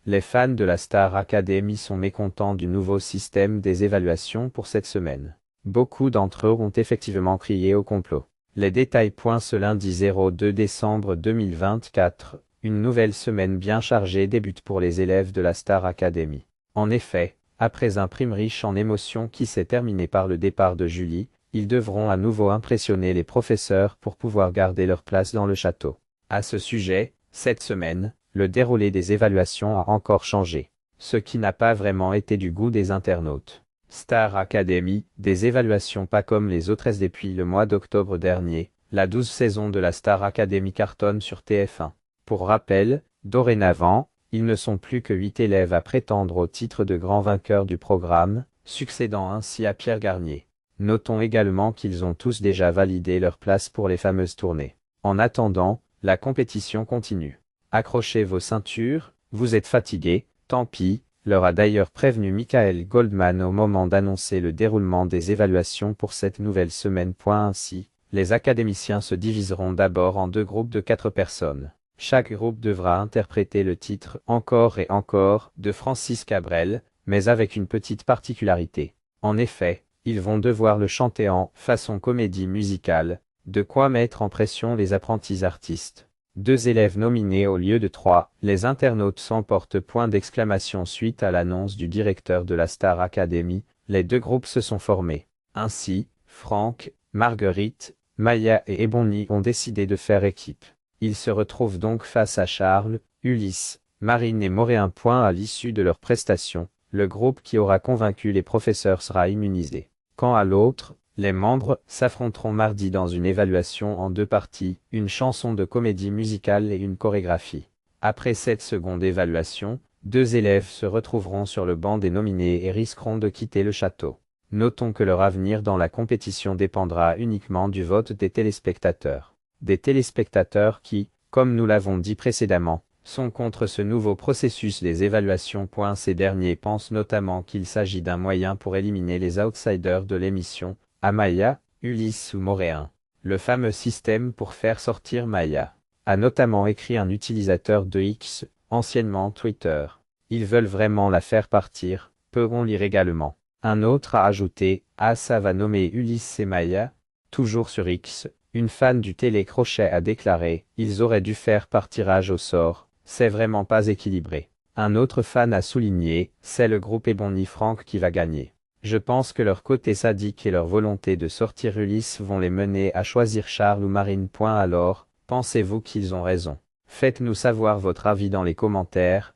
Les fans de la Star Academy sont mécontents du nouveau système des évaluations pour cette semaine. Beaucoup d'entre eux ont effectivement crié au complot. Les détails. Ce lundi 2 décembre 2024, une nouvelle semaine bien chargée débute pour les élèves de la Star Academy. En effet, après un prime riche en émotions qui s'est terminé par le départ de Julie, ils devront à nouveau impressionner les professeurs pour pouvoir garder leur place dans le château. À ce sujet, cette semaine, le déroulé des évaluations a encore changé, ce qui n'a pas vraiment été du goût des internautes. Star Academy, des évaluations pas comme les autres depuis le mois d'octobre dernier, la 12e saison de la Star Academy cartonne sur TF1. Pour rappel, dorénavant, ils ne sont plus que 8 élèves à prétendre au titre de grand vainqueur du programme, succédant ainsi à Pierre Garnier. Notons également qu'ils ont tous déjà validé leur place pour les fameuses tournées. En attendant, la compétition continue. Accrochez vos ceintures, vous êtes fatigués, tant pis, leur a d'ailleurs prévenu Michael Goldman au moment d'annoncer le déroulement des évaluations pour cette nouvelle semaine. Ainsi, les académiciens se diviseront d'abord en 2 groupes de 4 personnes. Chaque groupe devra interpréter le titre « Encore et encore » de Francis Cabrel, mais avec une petite particularité. En effet, ils vont devoir le chanter en façon comédie musicale, de quoi mettre en pression les apprentis artistes. 2 élèves nominés au lieu de 3, les internautes s'emportent. Suite à l'annonce du directeur de la Star Academy, les 2 groupes se sont formés. Ainsi, Franck, Marguerite, Maya et Ebony ont décidé de faire équipe. Ils se retrouvent donc face à Charles, Ulysse, Marine et Moréen. À l'issue de leur prestation, le groupe qui aura convaincu les professeurs sera immunisé. Quant à l'autre, les membres s'affronteront mardi dans une évaluation en 2 parties, une chanson de comédie musicale et une chorégraphie. Après cette seconde évaluation, 2 élèves se retrouveront sur le banc des nominés et risqueront de quitter le château. Notons que leur avenir dans la compétition dépendra uniquement du vote des téléspectateurs. Des téléspectateurs qui, comme nous l'avons dit précédemment, sont contre ce nouveau processus des évaluations. Ces derniers pensent notamment qu'il s'agit d'un moyen pour éliminer les outsiders de l'émission, Amaya, Ulysse ou Moréen. Le fameux système pour faire sortir Maya, a notamment écrit un utilisateur de X, anciennement Twitter. Ils veulent vraiment la faire partir, peut-on lire également. Un autre a ajouté « Ah, ça va nommer Ulysse et Maya ?» Toujours sur X, une fan du télécrochet a déclaré « Ils auraient dû faire par tirage au sort, c'est vraiment pas équilibré. » Un autre fan a souligné « C'est le groupe Ebony Franck qui va gagner. Je pense que leur côté sadique et leur volonté de sortir Ulysse vont les mener à choisir Charles ou Marine. Alors, pensez-vous qu'ils ont raison? Faites-nous savoir votre avis dans les commentaires,